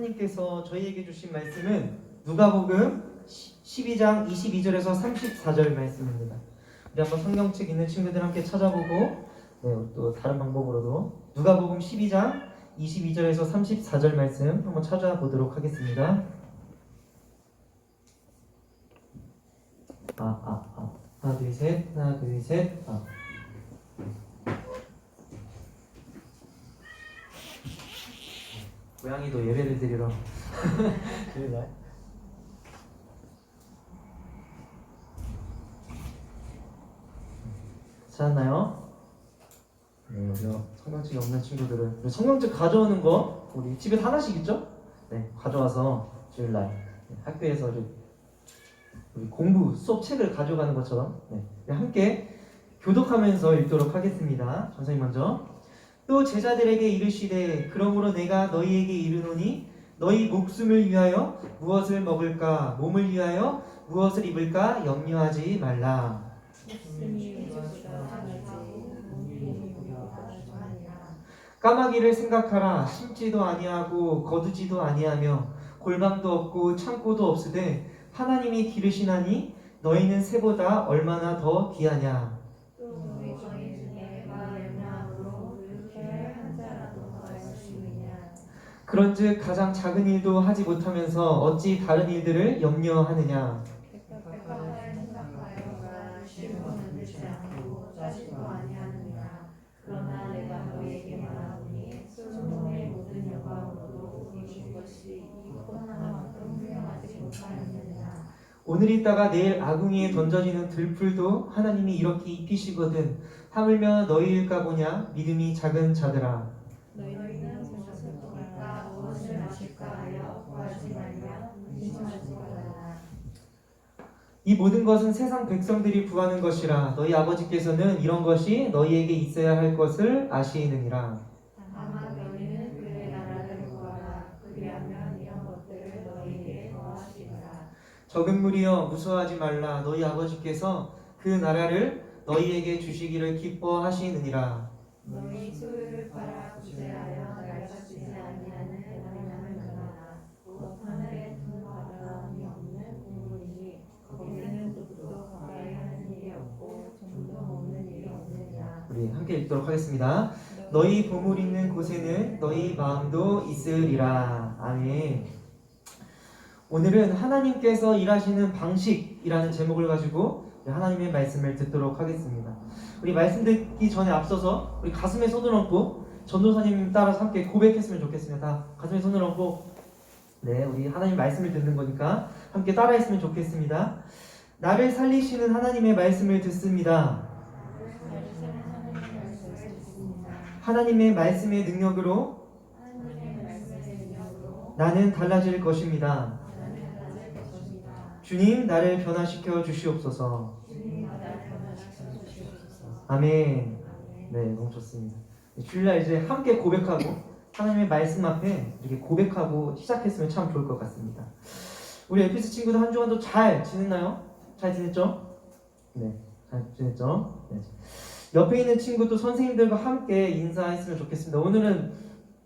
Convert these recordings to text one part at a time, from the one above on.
하나님께서 저희에게 주신 말씀은 누가복음 12장 22절에서 34절 말씀입니다. 우리 한번 성경책 있는 친구들 함께 찾아보고 또 다른 방법으로도 누가복음 12장 22절에서 34절 말씀 한번 찾아보도록 하겠습니다. 하나 둘 셋 하나 둘 셋 고양이도 예배를 드리러 그러나요? 찾았나요? 네, 우리 성경책이 없는 친구들은 우리 성경책 가져오는 거 우리 집에 하나씩 있죠? 네, 가져와서 주일날 학교에서 우리 공부 수업 책을 가져가는 것처럼 함께 교독하면서 읽도록 하겠습니다. 선생님 먼저. 또 제자들에게 이르시되 그러므로 내가 너희에게 이르노니 너희 목숨을 위하여 무엇을 먹을까 몸을 위하여 무엇을 입을까 염려하지 말라. 까마귀를 생각하라. 심지도 아니하고 거두지도 아니하며 골방도 없고 창고도 없으되 하나님이 기르시나니 너희는 새보다 얼마나 더 귀하냐. 그런즉 가장 작은 일도 하지 못하면서 어찌 다른 일들을 염려하느냐. 그러나 내가 너희에게 말하노니 솔로몬의 모든 영광으로도 이룬 것이 이 꽃 하나만큼 훌륭하지 못하였느냐. 오늘 있다가 내일 아궁이에 던져지는 들풀도 하나님이 이렇게 입히시거든 하물며 너희일까 보냐. 믿음이 작은 자들아. 너희는 무엇을 먹을까 무엇을 마실까 하여 구하지 말며 근심하지 말라. 이 모든 것은 세상 백성들이 구하는 것이라. 너희 아버지께서는 이런 것이 너희에게 있어야 할 것을 아시느니라. 다만 너희는 그의 나라를 구하라. 그리하면 이런 것들을 너희에게 더하시리라. 적은 무리여 무서워하지 말라. 너희 아버지께서 그 나라를 너희에게 주시기를 기뻐하시느니라. 너희 소유를 팔아 구제하여 날짜지지 아니하는 하나님을 전하라. 곧 하늘에 큰 바람이 없는 우물이니 거기는 뚝도 가까이 하는 일이 없고 점도 먹는 일이 없느니라. 우리 함께 읽도록 하겠습니다. 너희 보물 있는 곳에는 너희 마음도 있으리라. 아멘. 오늘은 하나님께서 일하시는 방식이라는 제목을 가지고 하나님의 말씀을 듣도록 하겠습니다. 우리 말씀 듣기 전에 앞서서 우리 가슴에 손을 얹고 전도사님 따라서 함께 고백했으면 좋겠습니다. 다 가슴에 손을 얹고 우리 하나님 말씀을 듣는 거니까 함께 따라했으면 좋겠습니다. 나를 살리시는 하나님의 말씀을 듣습니다. 하나님의 말씀의 능력으로 나는 달라질 것입니다. 주님 나를 변화시켜 주시옵소서. 아멘. 네, 너무 좋습니다. 주일날 이제 함께 고백하고 하나님의 말씀 앞에 이렇게 고백하고 시작했으면 참 좋을 것 같습니다. 우리 에피스 친구들 한 주간도 잘 지냈나요? 잘 지냈죠? 네, 잘 지냈죠? 네. 옆에 있는 친구도 선생님들과 함께 인사했으면 좋겠습니다. 오늘은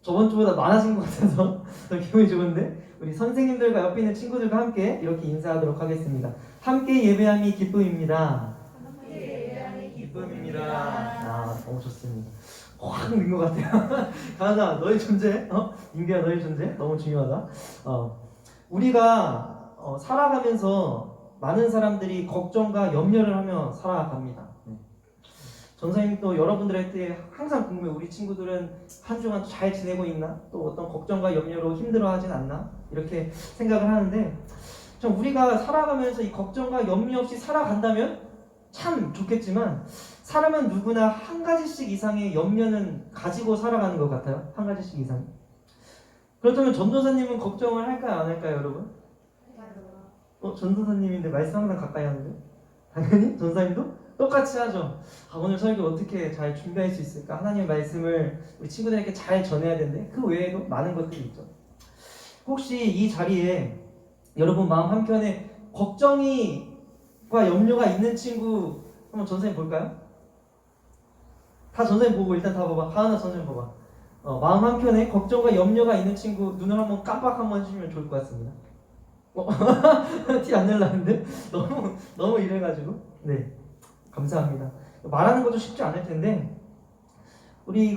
저번 주보다 많아진 것 같아서 기분이 좋은데 우리 선생님들과 옆에 있는 친구들과 함께 이렇게 인사하도록 하겠습니다. 함께 예배함이 기쁨입니다. 기쁨입니다. 너무 좋습니다. 확 는 것 같아요. 가나 너의 존재, 민규야 너의 존재 너무 중요하다. 우리가 살아가면서 많은 사람들이 걱정과 염려를 하며 살아갑니다. 전사님 또 여러분들한테 항상 궁금해. 우리 친구들은 한 주간 잘 지내고 있나? 또 어떤 걱정과 염려로 힘들어하진 않나? 이렇게 생각을 하는데 좀 우리가 살아가면서 이 걱정과 염려 없이 살아간다면 참 좋겠지만 사람은 누구나 한 가지씩 이상의 염려는 가지고 살아가는 것 같아요. 한 가지씩 이상. 그렇다면 전도사님은 걱정을 할까요? 안 할까요, 여러분? 전도사님인데 말씀 항상 가까이 하는데? 당연히 전사님도 똑같이 하죠. 오늘 설교 어떻게 잘 준비할 수 있을까? 하나님의 말씀을 우리 친구들에게 잘 전해야 되는데 그 외에도 많은 것들이 있죠. 혹시 이 자리에 여러분 마음 한켠에 걱정과 염려가 있는 친구 한번 전사님 볼까요? 다 전사님 보고 일단 다 봐봐. 하나 전사님 봐봐. 마음 한켠에 걱정과 염려가 있는 친구 눈을 한번 깜빡 한번 해주시면 좋을 것 같습니다. 티 안 내려는데 너무 이래가지고. 네, 감사합니다. 말하는 것도 쉽지 않을 텐데 우리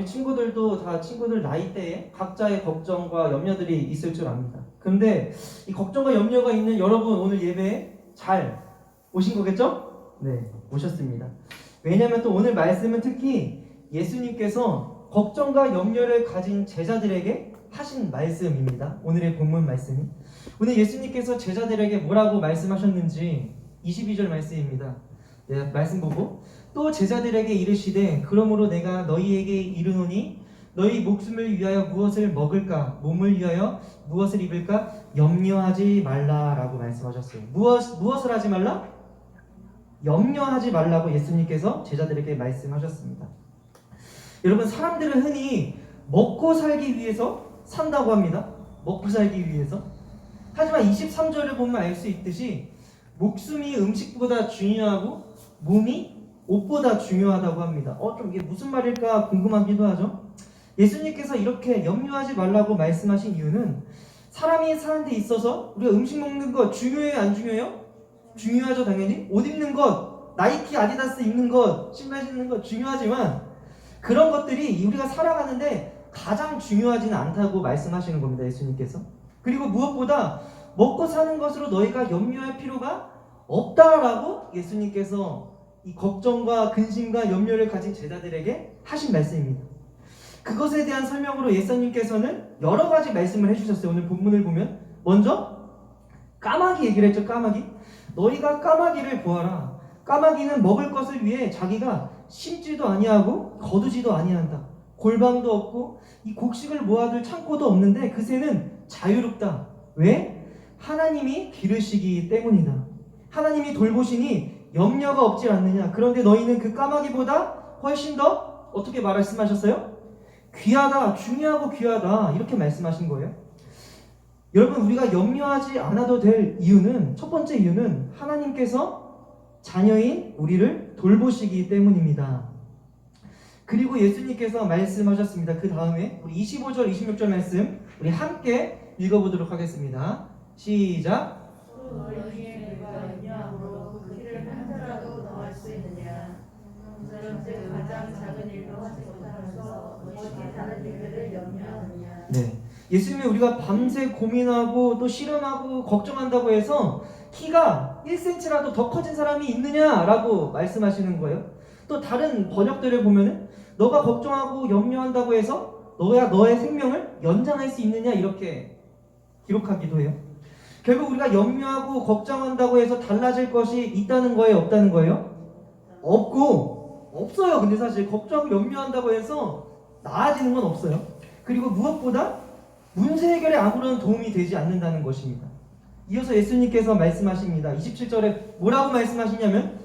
친구들도 다 친구들 나이대에 각자의 걱정과 염려들이 있을 줄 압니다. 그런데 이 걱정과 염려가 있는 여러분 오늘 예배에 잘 오신 거겠죠? 네, 오셨습니다. 왜냐하면 또 오늘 말씀은 특히 예수님께서 걱정과 염려를 가진 제자들에게 하신 말씀입니다. 오늘의 본문 말씀이. 오늘 예수님께서 제자들에게 뭐라고 말씀하셨는지 22절 말씀입니다. 네, 말씀 보고 또 제자들에게 이르시되 그러므로 내가 너희에게 이르노니 너희 목숨을 위하여 무엇을 먹을까 몸을 위하여 무엇을 입을까 염려하지 말라라고 말씀하셨어요. 무엇을 하지 말라? 염려하지 말라고 예수님께서 제자들에게 말씀하셨습니다. 여러분 사람들은 흔히 먹고 살기 위해서 산다고 합니다. 먹고 살기 위해서. 하지만 23절을 보면 알 수 있듯이 목숨이 음식보다 중요하고 몸이 옷보다 중요하다고 합니다. 좀 이게 무슨 말일까 궁금하기도 하죠. 예수님께서 이렇게 염려하지 말라고 말씀하신 이유는 사람이 사는 데 있어서 우리가 음식 먹는 거 중요해요 안 중요해요? 중요하죠. 당연히 옷 입는 것, 나이키 아디다스 입는 것, 신발 신는 것 중요하지만 그런 것들이 우리가 살아가는데 가장 중요하지는 않다고 말씀하시는 겁니다. 예수님께서. 그리고 무엇보다 먹고 사는 것으로 너희가 염려할 필요가 없다라고 예수님께서 이 걱정과 근심과 염려를 가진 제자들에게 하신 말씀입니다. 그것에 대한 설명으로 예수님께서는 여러 가지 말씀을 해주셨어요. 오늘 본문을 보면 먼저 까마귀 얘기를 했죠. 까마귀. 너희가 까마귀를 보아라. 까마귀는 먹을 것을 위해 자기가 심지도 아니하고 거두지도 아니한다. 골방도 없고 이 곡식을 모아둘 창고도 없는데 그 새는 자유롭다. 왜? 하나님이 기르시기 때문이다. 하나님이 돌보시니 염려가 없지 않느냐. 그런데 너희는 그 까마귀보다 훨씬 더 어떻게 말씀하셨어요? 귀하다, 중요하고 귀하다 이렇게 말씀하신 거예요. 여러분 우리가 염려하지 않아도 될 이유는 첫 번째 이유는 하나님께서 자녀인 우리를 돌보시기 때문입니다. 그리고 예수님께서 말씀하셨습니다. 그 다음에 우리 25절 26절 말씀 우리 함께 읽어보도록 하겠습니다. 시작. 너희에게 내가 염려함으로 그 길을 한자라도 더할 수 있느냐. 그런즉 가장 작은 일도 하지 못하면서 어찌 다른 일들을 염려하느냐. 네, 예수님이 우리가 밤새 고민하고 또 실험하고 걱정한다고 해서 키가 1cm라도 더 커진 사람이 있느냐라고 말씀하시는 거예요. 또 다른 번역들을 보면은 너가 걱정하고 염려한다고 해서 너의 생명을 연장할 수 있느냐 이렇게 기록하기도 해요. 결국 우리가 염려하고 걱정한다고 해서 달라질 것이 있다는 거예요? 없다는 거예요? 없어요. 근데 사실 걱정하고 염려한다고 해서 나아지는 건 없어요. 그리고 무엇보다 문제 해결에 아무런 도움이 되지 않는다는 것입니다. 이어서 예수님께서 말씀하십니다. 27절에 뭐라고 말씀하시냐면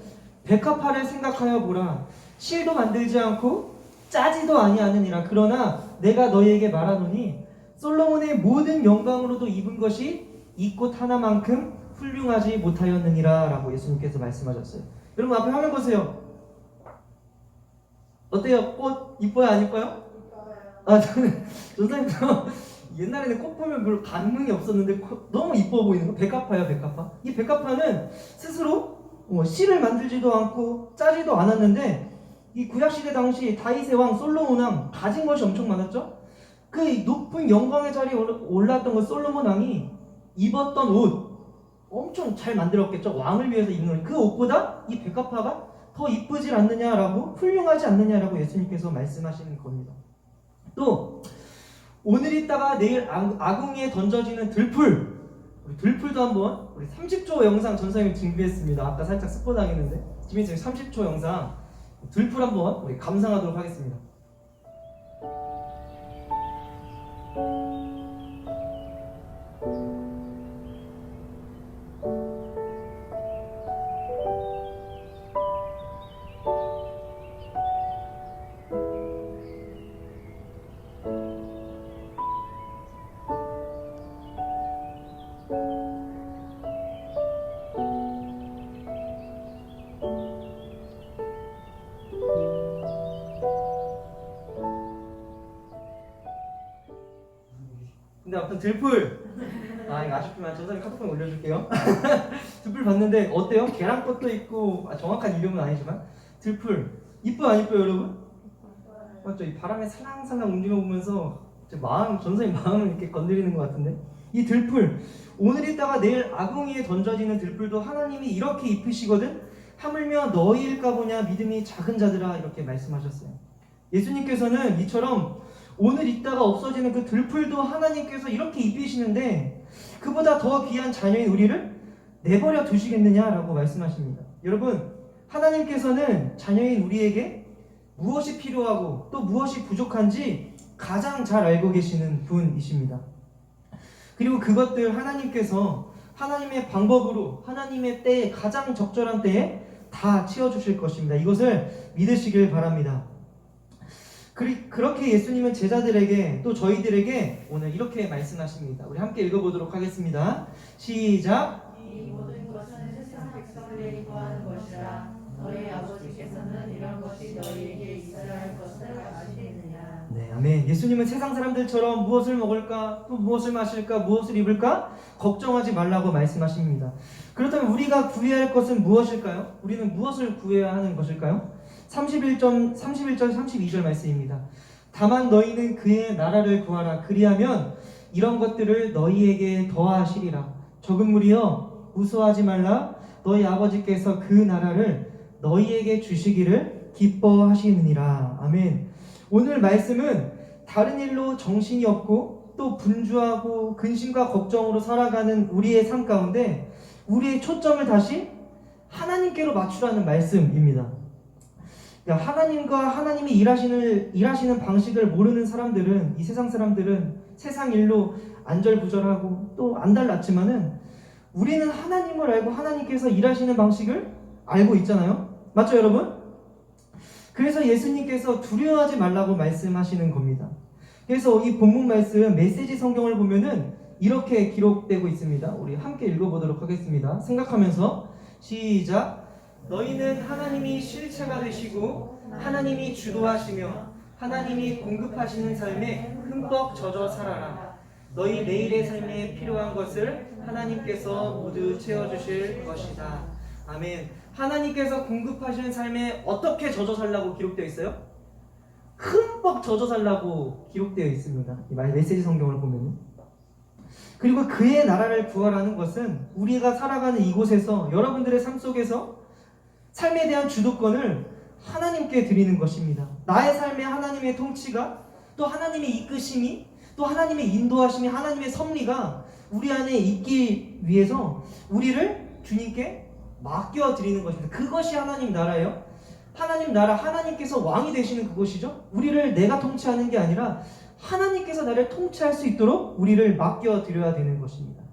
백합화를 생각하여 보라. 실도 만들지 않고 짜지도 아니하느니라. 그러나 내가 너희에게 말하노니 솔로몬의 모든 영광으로도 입은 것이 이 꽃 하나만큼 훌륭하지 못하였느니라 라고 예수님께서 말씀하셨어요. 여러분 앞에 화면 보세요. 어때요? 꽃 이뻐요 안 이뻐요? 저는 선생님도 옛날에는 꽃 보면 별로 감흥이 없었는데 너무 이뻐 보이는 거. 백합화예요. 백합화. 이 백합화는 스스로 실을 만들지도 않고 짜지도 않았는데 이 구약시대 당시 다윗의 왕 솔로몬 왕 가진 것이 엄청 많았죠. 그 높은 영광의 자리에 올랐던 그 솔로몬 왕이 입었던 옷 엄청 잘 만들었겠죠. 왕을 위해서 입는 옷. 그 옷보다 이 백합화가 더 이쁘지 않느냐라고, 훌륭하지 않느냐라고 예수님께서 말씀하시는 겁니다. 또 오늘 있다가 내일 아궁이에 던져지는 들풀, 우리 들풀도 한번 우리 30초 영상 전선생님 준비했습니다. 아까 살짝 스포 당했는데 지금 30초 영상 들풀 한번 우리 감상하도록 하겠습니다. 들풀. 아 이거 아쉽지만 전사님 카톡방에 올려줄게요. 들풀 봤는데 어때요? 계란꽃도 있고 정확한 이름은 아니지만 들풀 이뻐 안 이뻐요 여러분? 맞죠? 이 바람에 살랑살랑 움직여보면서 전사님 마음을 이렇게 건드리는 것 같은데 이 들풀 오늘 있다가 내일 아궁이에 던져지는 들풀도 하나님이 이렇게 입히시거든. 하물며 너희일까 보냐 믿음이 작은 자들아 이렇게 말씀하셨어요. 예수님께서는 이처럼 오늘 있다가 없어지는 그 들풀도 하나님께서 이렇게 입히시는데 그보다 더 귀한 자녀인 우리를 내버려 두시겠느냐라고 말씀하십니다. 여러분 하나님께서는 자녀인 우리에게 무엇이 필요하고 또 무엇이 부족한지 가장 잘 알고 계시는 분이십니다. 그리고 그것들 하나님께서 하나님의 방법으로 하나님의 때에 가장 적절한 때에 다 채워주실 것입니다. 이것을 믿으시길 바랍니다. 그렇게 예수님은 제자들에게 또 저희들에게 오늘 이렇게 말씀하십니다. 우리 함께 읽어보도록 하겠습니다. 시작. 이 모든 것은 세상 백성들에게 구하는 것이라. 너희 아버지께서는 이런 것이 너희에게 있어야 할 것을 아시느냐. 네, 아멘. 예수님은 세상 사람들처럼 무엇을 먹을까, 또 무엇을 마실까, 무엇을 입을까 걱정하지 말라고 말씀하십니다. 그렇다면 우리가 구해야 할 것은 무엇일까요? 우리는 무엇을 구해야 하는 것일까요? 31절 32절 말씀입니다. 다만 너희는 그의 나라를 구하라. 그리하면 이런 것들을 너희에게 더하시리라. 적은 무리여 무서워하지 말라. 너희 아버지께서 그 나라를 너희에게 주시기를 기뻐하시느니라. 아멘. 오늘 말씀은 다른 일로 정신이 없고 또 분주하고 근심과 걱정으로 살아가는 우리의 삶 가운데 우리의 초점을 다시 하나님께로 맞추라는 말씀입니다. 하나님과 하나님이 일하시는 방식을 모르는 사람들은, 이 세상 사람들은 세상 일로 안절부절하고 또 안달났지만은 우리는 하나님을 알고 하나님께서 일하시는 방식을 알고 있잖아요. 맞죠 여러분? 그래서 예수님께서 두려워하지 말라고 말씀하시는 겁니다. 그래서 이 본문 말씀 메시지 성경을 보면은 이렇게 기록되고 있습니다. 우리 함께 읽어보도록 하겠습니다. 생각하면서 시작. 너희는 하나님이 실체가 되시고 하나님이 주도하시며 하나님이 공급하시는 삶에 흠뻑 젖어 살아라. 너희 매일의 삶에 필요한 것을 하나님께서 모두 채워주실 것이다. 아멘. 하나님께서 공급하시는 삶에 어떻게 젖어 살라고 기록되어 있어요? 흠뻑 젖어 살라고 기록되어 있습니다. 이 메시지 성경을 보면. 그리고 그의 나라를 구하라는 것은 우리가 살아가는 이곳에서 여러분들의 삶 속에서 삶에 대한 주도권을 하나님께 드리는 것입니다. 나의 삶에 하나님의 통치가, 또 하나님의 이끄심이, 또 하나님의 인도하심이, 하나님의 섭리가 우리 안에 있기 위해서 우리를 주님께 맡겨드리는 것입니다. 그것이 하나님 나라예요. 하나님 나라, 하나님께서 왕이 되시는 그것이죠. 우리를 내가 통치하는 게 아니라 하나님께서 나를 통치할 수 있도록 우리를 맡겨드려야 되는 것입니다.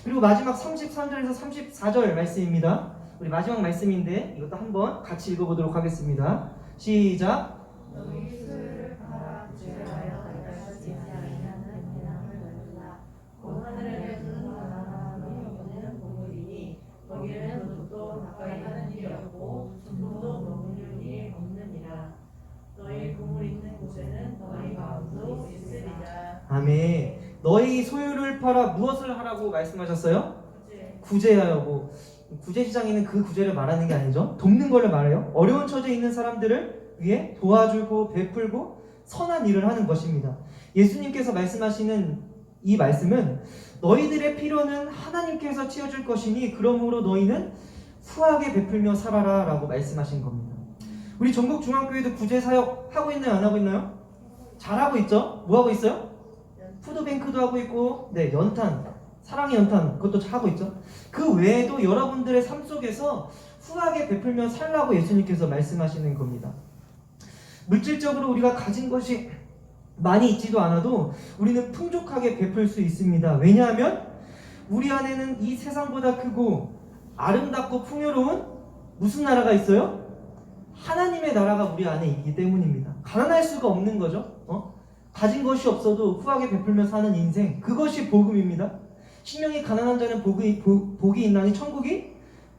그리고 마지막 33절에서 34절 말씀입니다. 우리 마지막 말씀인데 이것도 한번 같이 읽어보도록 하겠습니다. 시작. 너희 수요를 팔아 구제하여 달달지 아니하는 배낭을 만들라. 곧 하늘에 두는 바나나 너희는 보물이니 거기에는 도둑도 가까이 하는 일이 없고 중독도 머무는 일이 없느니라. 너희 보물 있는 곳에는 너희 마음도 있으리라. 아멘. 너희 소유를 팔아 무엇을 하라고 말씀하셨어요? 구제하라고. 구제 시장에는 그 구제를 말하는 게 아니죠. 돕는 것을 말해요. 어려운 처지에 있는 사람들을 위해 도와주고 베풀고 선한 일을 하는 것입니다. 예수님께서 말씀하시는 이 말씀은 너희들의 필요는 하나님께서 채워줄 것이니 그러므로 너희는 후하게 베풀며 살아라 라고 말씀하신 겁니다. 우리 전국중앙교회도 구제 사역 하고 있나요? 안 하고 있나요? 잘하고 있죠? 뭐 하고 있어요? 푸드뱅크도 하고 있고, 네, 연탄, 사랑의 연탄, 그것도 하고 있죠. 그 외에도 여러분들의 삶 속에서 후하게 베풀며 살라고 예수님께서 말씀하시는 겁니다. 물질적으로 우리가 가진 것이 많이 있지도 않아도 우리는 풍족하게 베풀 수 있습니다. 왜냐하면 우리 안에는 이 세상보다 크고 아름답고 풍요로운 무슨 나라가 있어요? 하나님의 나라가 우리 안에 있기 때문입니다. 가난할 수가 없는 거죠. 가진 것이 없어도 후하게 베풀며 사는 인생, 그것이 복음입니다. 신명이 가난한 자는 복이 있나니 천국이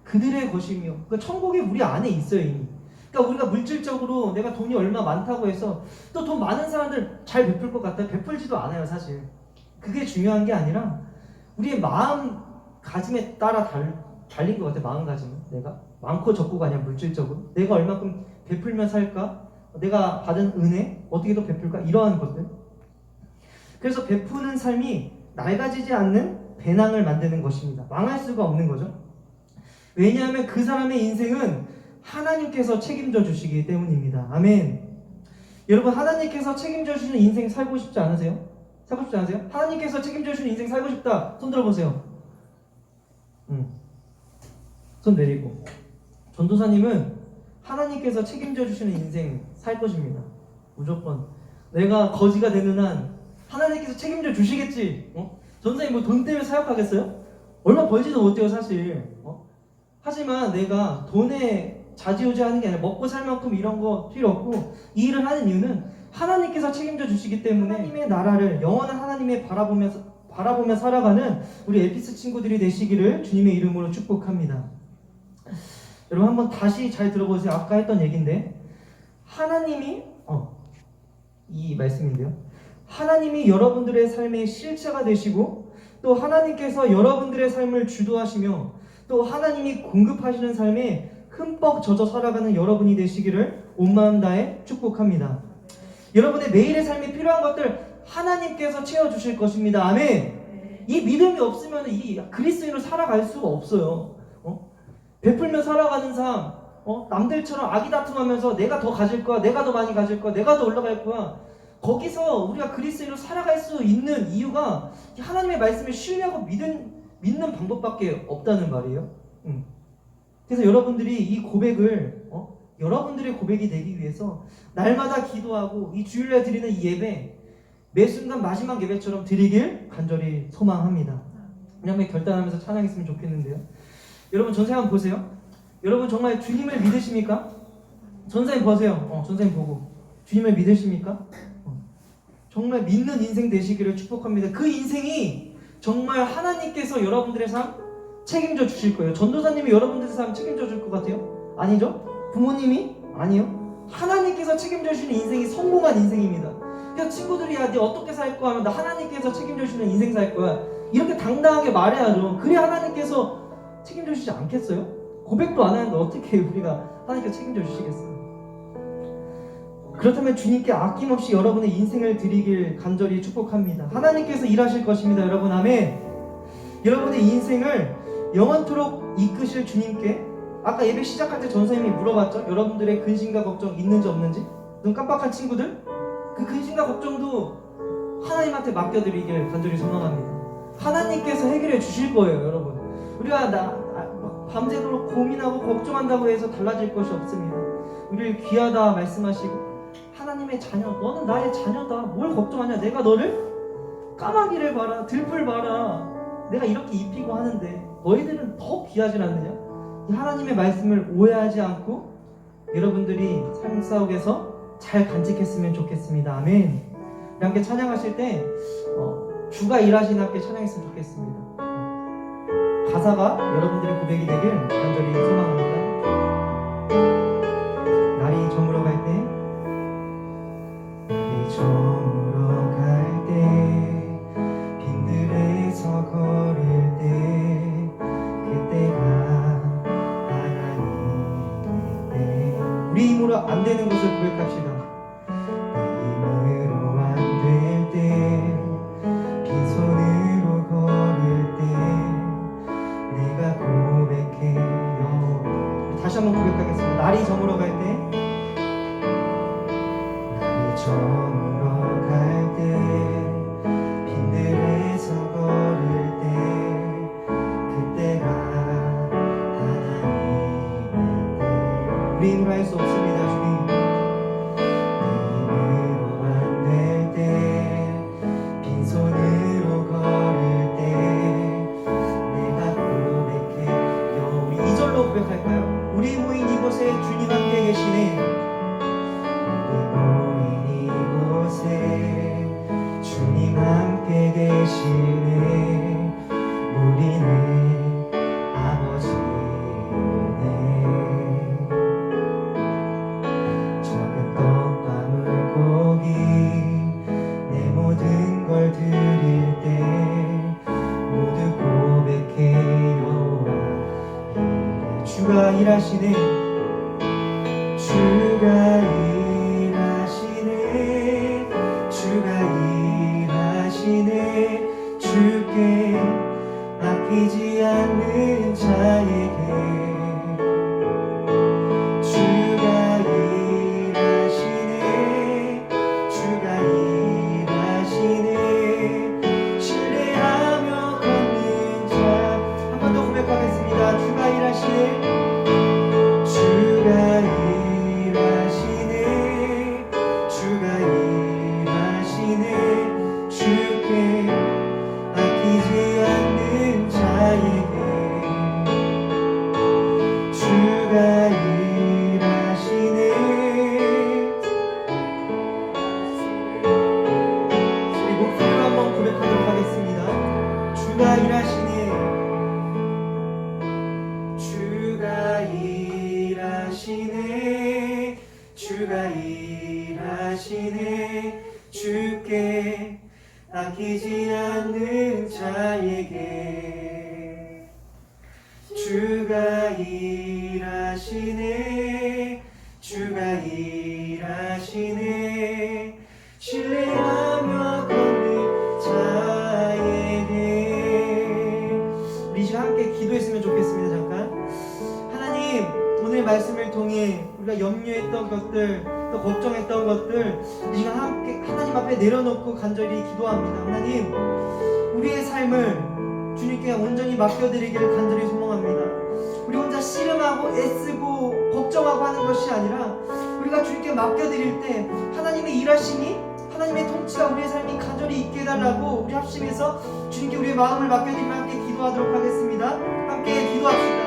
그들의 것이며, 그러니까 천국이 우리 안에 있어요 이미. 그러니까 우리가 물질적으로 내가 돈이 얼마 많다고 해서 또 돈 많은 사람들 잘 베풀 것 같아요? 베풀지도 않아요 사실. 그게 중요한 게 아니라 우리의 마음가짐에 따라 달린 것 같아. 마음가짐은 내가 많고 적고가 아니라 물질적으로 내가 얼마큼 베풀면 살까, 내가 받은 은혜 어떻게 더 베풀까, 이러한 것들. 그래서 베푸는 삶이 낡아지지 않는 배낭을 만드는 것입니다. 망할 수가 없는 거죠. 왜냐하면 그 사람의 인생은 하나님께서 책임져 주시기 때문입니다. 아멘. 여러분, 하나님께서 책임져 주시는 인생 살고 싶지 않으세요? 살고 싶지 않으세요? 하나님께서 책임져 주시는 인생 살고 싶다. 손 들어보세요. 손 내리고. 전도사님은 하나님께서 책임져 주시는 인생 살 것입니다. 무조건. 내가 거지가 되는 한 하나님께서 책임져 주시겠지. 전도사님 뭐 돈 때문에 사역하겠어요? 얼마 벌지도 못해요 사실. 하지만 내가 돈에 좌지우지하는 게 아니라 먹고 살 만큼 이런 거 필요 없고, 이 일을 하는 이유는 하나님께서 책임져 주시기 때문에 하나님의 나라를 영원한 하나님의 바라보며 살아가는 우리 에피스 친구들이 되시기를 주님의 이름으로 축복합니다. 여러분, 한번 다시 잘 들어보세요. 아까 했던 얘기인데, 하나님이 이 말씀인데요, 하나님이 여러분들의 삶의 실체가 되시고, 또 하나님께서 여러분들의 삶을 주도하시며, 또 하나님이 공급하시는 삶에 흠뻑 젖어 살아가는 여러분이 되시기를 온 마음 다해 축복합니다. 여러분의 매일의 삶에 필요한 것들 하나님께서 채워주실 것입니다. 아멘. 이 믿음이 없으면 이 그리스도인으로 살아갈 수가 없어요. 베풀며 살아가는 삶, 남들처럼 아기다툼하면서 내가 더 가질 거야, 내가 더 많이 가질 거야, 내가 더 올라갈 거야. 거기서 우리가 그리스도인으로 살아갈 수 있는 이유가 하나님의 말씀을 신뢰하고 믿는 방법밖에 없다는 말이에요. 그래서 여러분들이 이 고백을 여러분들의 고백이 되기 위해서 날마다 기도하고 이 주일날 드리는 이 예배 매 순간 마지막 예배처럼 드리길 간절히 소망합니다. 그냥 결단하면서 찬양했으면 좋겠는데요. 여러분, 전사님 한번 보세요. 여러분 정말 주님을 믿으십니까? 전사님 보세요. 전사님 보고 주님을 믿으십니까? 정말 믿는 인생 되시기를 축복합니다. 그 인생이 정말 하나님께서 여러분들의 삶 책임져 주실 거예요. 전도사님이 여러분들의 삶 책임져 줄 것 같아요? 아니죠? 부모님이? 아니요. 하나님께서 책임져 주시는 인생이 성공한 인생입니다. 그래서 친구들이 야, 네 어떻게 살 거야 하면 나 하나님께서 책임져 주시는 인생 살 거야, 이렇게 당당하게 말해야죠. 그래야 하나님께서 책임져 주시지 않겠어요? 고백도 안 하는데 어떻게 우리가 하나님께서 책임져 주시겠어요? 그렇다면 주님께 아낌없이 여러분의 인생을 드리길 간절히 축복합니다. 하나님께서 일하실 것입니다. 여러분, 아멘. 여러분의 인생을 영원토록 이끄실 주님께, 아까 예배 시작할 때 전사님이 물어봤죠. 여러분들의 근심과 걱정 있는지 없는지. 눈 깜빡한 친구들, 그 근심과 걱정도 하나님한테 맡겨드리길 간절히 소망합니다. 하나님께서 해결해 주실 거예요. 여러분, 우리가 밤새도록 고민하고 걱정한다고 해서 달라질 것이 없습니다. 우리를 귀하다 말씀하시고, 하나님의 자녀, 너는 나의 자녀다, 뭘 걱정하냐, 내가 너를 까마귀를 봐라, 들풀 봐라, 내가 이렇게 입히고 하는데 너희들은 더 귀하지 않느냐? 이 하나님의 말씀을 오해하지 않고 여러분들이 삶 속에서 잘 간직했으면 좋겠습니다. 아멘. 함께 찬양하실 때 주가 일하시는 함께 찬양했으면 좋겠습니다. 가사가 여러분들의 고백이 되길 간절히 소망합니다. 날이 저물어 갈 때, 날이 저물어 갈 때, 빈들에서 걸을 때, 그때가 하나님일 때, 우리 힘으로 안 되는 것을 고백합시다. 내 힘으로 안 될 때, 빈손으로 걸을 때, 내가 고백해요. 다시 한번 고백하겠습니다. 날이 저물어 갈 때, 날이 저물어 갈 때, 빈들에서 걸을 때, 그때가 하나님일 때, 우리 힘으로 할 수 없습니다. 주님, 내 힘으로 안 될 때, 빈손으로 걸을 때, 내가 고백해요. 우리 2절로 고백할까요? 우리 모인 이곳에 주님 함께 계시네. 우리 모인 이곳에 주님 함께 계시네. 우리네 아버지네. 적은 떡과 물고기 내 모든 걸 드릴 때 일하시네. 주가 일하시네. 주가 일하시네. 주께 아끼지 않는 자에게 주가 일하시네. 주가 일하시네. 신뢰하며 걷는 자. 한 번 더 고백하겠습니다. 주가 일하시네. 주가 일하시네. 주가 일하시네. 주께 아끼지 않는 자에게 주가 일하시네. 우리 목소리로 한번 고백하도록 하겠습니다. 주가 일하시네. 주가 일하시네. 주가 일하시네. 주께 아끼지 않는 자에게 주가 일하시네. 주가 일하시네. 신뢰하며 걷는 자에게. 우리 시간 함께 기도했으면 좋겠습니다. 잠깐. 하나님, 오늘 말씀을 통해 우리가 염려했던 것들, 또 걱정했던 것들 이 시간 함께 하나님 앞에 내려놓고 간절히 기도합니다. 하나님, 우리의 삶을 주님께 온전히 맡겨드리기를 간절히 소망합니다. 우리 혼자 씨름하고 애쓰고 걱정하고 하는 것이 아니라 우리가 주님께 맡겨드릴 때 하나님의 일하심이, 하나님의 통치가 우리의 삶이 간절히 있게 해달라고 우리 합심해서 주님께 우리의 마음을 맡겨드리며 함께 기도하도록 하겠습니다. 함께 기도합시다.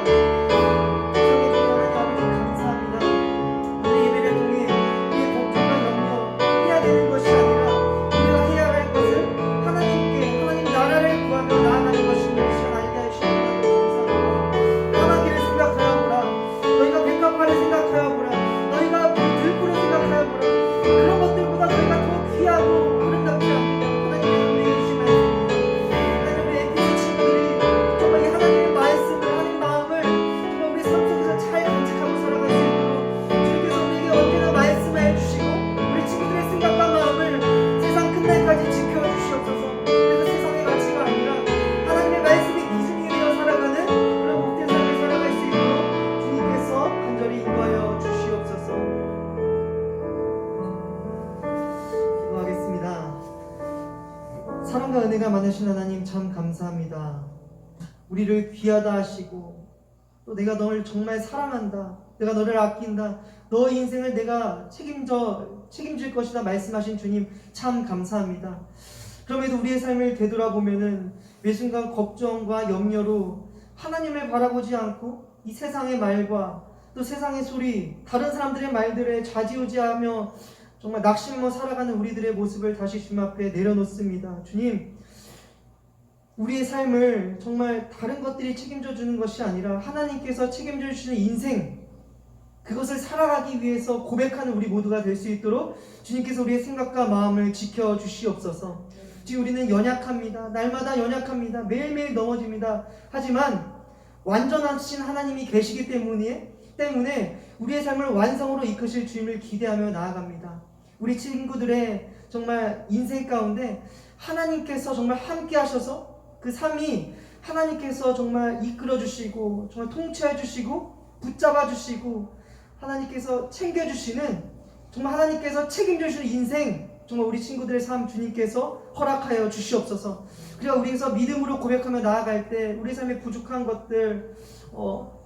사랑과 은혜가 많으신 하나님 참 감사합니다. 우리를 귀하다 하시고 또 내가 너를 정말 사랑한다, 내가 너를 아낀다, 너의 인생을 내가 책임질 것이다 말씀하신 주님 참 감사합니다. 그럼에도 우리의 삶을 되돌아보면은 매 순간 걱정과 염려로 하나님을 바라보지 않고 이 세상의 말과 또 세상의 소리, 다른 사람들의 말들에 좌지우지하며 정말 낙심으로 살아가는 우리들의 모습을 다시 주님 앞에 내려놓습니다. 주님, 우리의 삶을 정말 다른 것들이 책임져 주는 것이 아니라 하나님께서 책임져 주시는 인생, 그것을 살아가기 위해서 고백하는 우리 모두가 될 수 있도록 주님께서 우리의 생각과 마음을 지켜주시옵소서. 지금 우리는 연약합니다. 날마다 연약합니다. 매일매일 넘어집니다. 하지만 완전하신 하나님이 계시기 때문에 우리의 삶을 완성으로 이끄실 주님을 기대하며 나아갑니다. 우리 친구들의 정말 인생 가운데 하나님께서 정말 함께 하셔서 그 삶이 하나님께서 정말 이끌어 주시고 정말 통치해 주시고 붙잡아 주시고 하나님께서 챙겨 주시는, 정말 하나님께서 책임져 주시는 인생, 정말 우리 친구들의 삶 주님께서 허락하여 주시옵소서. 그리고 우리에서 믿음으로 고백하며 나아갈 때 우리 삶에 부족한 것들,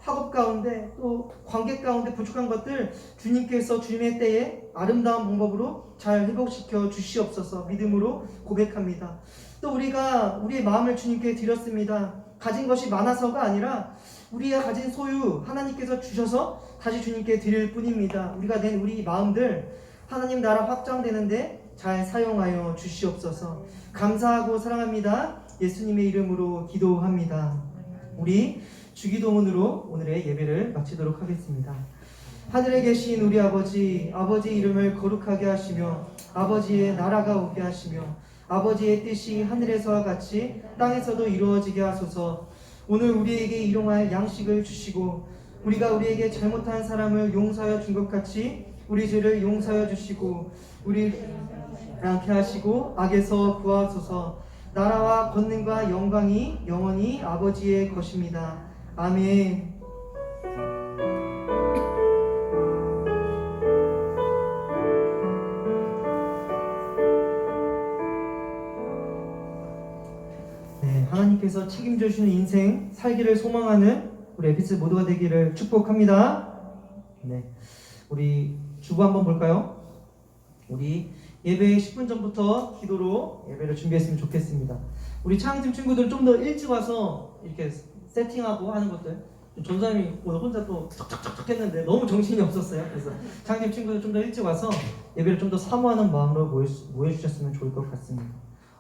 학업 가운데 또 관계 가운데 부족한 것들 주님께서 주님의 때에 아름다운 방법으로 잘 회복시켜 주시옵소서. 믿음으로 고백합니다. 또 우리가 우리의 마음을 주님께 드렸습니다. 가진 것이 많아서가 아니라 우리가 가진 소유 하나님께서 주셔서 다시 주님께 드릴 뿐입니다. 우리가 낸 우리 마음들 하나님 나라 확장되는데 잘 사용하여 주시옵소서. 감사하고 사랑합니다. 예수님의 이름으로 기도합니다. 우리 주기도문으로 오늘의 예배를 마치도록 하겠습니다. 하늘에 계신 우리 아버지, 아버지의 이름을 거룩하게 하시며 아버지의 나라가 오게 하시며 아버지의 뜻이 하늘에서와 같이 땅에서도 이루어지게 하소서. 오늘 우리에게 일용할 양식을 주시고 우리가 우리에게 잘못한 사람을 용서하여 준 것 같이 우리 죄를 용서하여 주시고 우리를 않게 하시고 악에서 구하소서. 나라와 권능과 영광이 영원히 아버지의 것입니다. 아멘. 네, 하나님께서 책임져 주시는 인생 살기를 소망하는 우리 에피스 모두가 되기를 축복합니다. 네, 우리 주보 한번 볼까요? 우리 예배 10분 전부터 기도로 예배를 준비했으면 좋겠습니다. 우리 창팀 친구들 좀 더 일찍 와서 이렇게 세팅하고 하는 것들. 전사님이 오늘 혼자 또 척척척척 했는데 너무 정신이 없었어요. 그래서 창팀 친구들 좀 더 일찍 와서 예배를 좀 더 사모하는 마음으로 모여주셨으면 좋을 것 같습니다.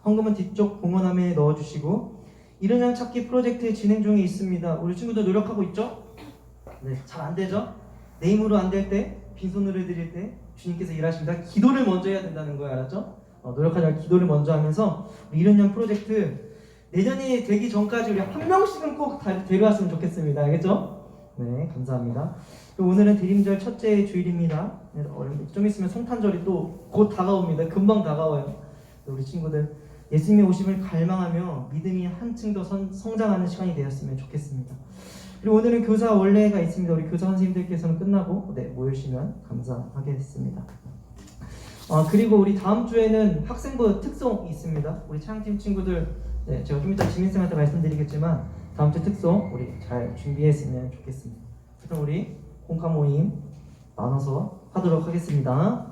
헌금은 뒤쪽 봉헌함에 넣어주시고 이른 양 찾기 프로젝트 진행 중에 있습니다. 우리 친구들 노력하고 있죠? 네, 잘 안 되죠? 내 힘으로 안 될 때, 빈손으로 해드릴 때 주님께서 일하십니다. 기도를 먼저 해야 된다는 거예요, 알았죠? 노력하자 기도를 먼저 하면서 우리 이른 양 프로젝트 내년이 되기 전까지 우리 한 명씩은 꼭 데려왔으면 좋겠습니다. 알겠죠? 네, 감사합니다. 오늘은 대림절 첫째 주일입니다. 좀 있으면 성탄절이 또 곧 다가옵니다. 금방 다가와요. 우리 친구들 예수님의 오심을 갈망하며 믿음이 한층 더 성장하는 시간이 되었으면 좋겠습니다. 그리고 오늘은 교사 원래가 있습니다. 우리 교사 선생님들께서는 끝나고 모여주시면 감사하겠습니다. 그리고 우리 다음 주에는 학생부 특송이 있습니다. 우리 차양팀 친구들 제가 좀 이따 지민쌤한테 말씀드리겠지만 다음 주 특송 우리 잘 준비했으면 좋겠습니다. 그럼 우리 공카 모임 나눠서 하도록 하겠습니다.